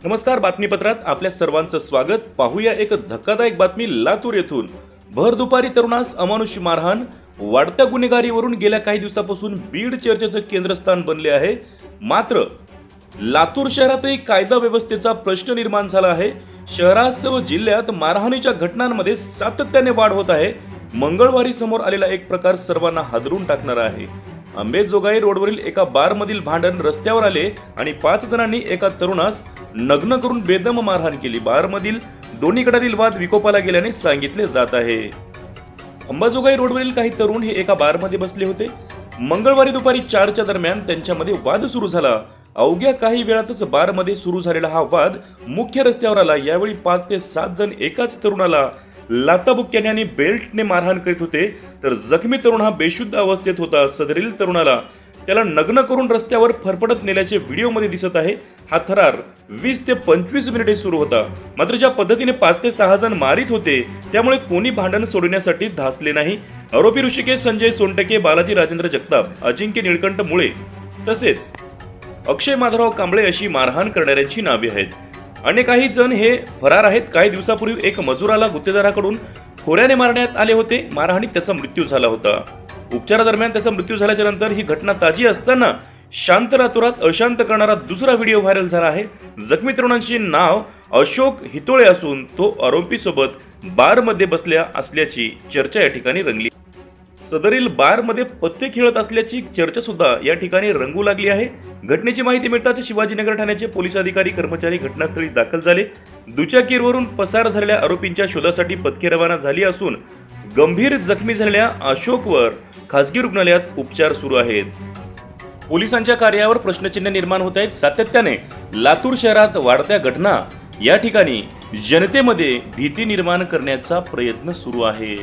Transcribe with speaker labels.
Speaker 1: नमस्कार, बातमीपत्रात आपल्या सर्वांचं स्वागत। पाहूया एक धक्कादायक बातमी लातूर येथून। भर दुपारी तरुणास अमानुष मारहाण। वाढत्या गुन्हेगारीवरून गेल्या काही दिवसापासून बीड चर्चेचं केंद्रस्थान बनले आहे। मात्र लातूर शहरातही कायदा व्यवस्थेचा प्रश्न निर्माण झाला आहे। शहरासह जिल्ह्यात मारहाणीच्या घटनांमध्ये सातत्याने वाढ होत आहे। मंगळवारी समोर आलेला एक प्रकार सर्वांना हादरून टाकणारा आहे। अंबेजोगाई रोडवरील एका बारमधील भांडण रस्त्यावर आले आणि 5 जणांनी एका तरुणास नग्न करून बेदम मारहाण केली। बारमधील दोन्ही गटातील वाद विकोपाला गेल्याने सांगितले जात आहे। अंबाजोगाई रोडवरील काही तरुण हे एका बारमध्ये बसले होते। मंगळवारी दुपारी 4च्या दरम्यान त्यांच्यामध्ये वाद सुरू झाला। अवघ्या काही वेळातच बारमध्ये सुरू झालेला हा वाद मुख्य रस्त्यावर आला। यावेळी 5 ते 7 जण एकाच तरुणाला लाथाबुक्क्याने आणि बेल्टने मारहाण करीत होते, तर जखमी तरुण हा बेशुद्ध अवस्थेत होता। सदरील तरुणाला त्याला नग्न करून रस्त्यावर फरफटत नेल्याचे व्हिडिओमध्ये दिसत आहे। हा थरार 20 ते 25 मिनिटे सुरू होता। मात्र ज्या पद्धतीने 5 ते 6 जण मारित होते त्यामुळे कोणी भांडण सोडवण्यासाठी धासले नाही। आरोपी ऋषिकेश संजय सोनटके, बालाजी राजेंद्र जगताप, अजिंक्य निळकंठ मुळे तसेच अक्षय माधवराव कांबळे अशी मारहाण करणाऱ्यांची नावे आहेत। अनेकही जण हे फरार आहेत। काही दिवसापूर्वी एक मजुराला गुत्तेदाराकडून खोऱ्याने मारण्यात आले होते। मारहाणीत त्याचा मृत्यू झाला होता। उपचारादरम्यान त्याचा मृत्यू झाल्याच्या नंतर ही घटना ताजी असताना शांत रातोरात अशांत करणारा दुसरा व्हिडिओ व्हायरल झाला आहे। जखमी तरुणांचे नाव अशोक हितोळे असून तो आरोपीसोबत बारमध्ये बसल्या असल्याची चर्चा या ठिकाणी रंगली। सदरील बारमध्ये पत्ते खेळत असल्याची चर्चा सुद्धा या ठिकाणी रंगू लागली आहे। घटनेची माहिती मिळताच शिवाजीनगर ठाण्याचे पोलीस अधिकारी कर्मचारी घटनास्थळी दाखल झाले। दुचाकीवरून पसार झालेल्या आरोपींच्या शोधासाठी पथके रवाना झाली असून गंभीर जखमी झालेल्या अशोकवर खासगी रुग्णालयात उपचार सुरू आहेत। पोलिसांच्या कार्यावर प्रश्नचिन्ह निर्माण होत आहेत। सातत्याने लातूर शहरात वाढत्या घटना या ठिकाणी जनतेमध्ये भीती निर्माण करण्याचा प्रयत्न सुरू आहे।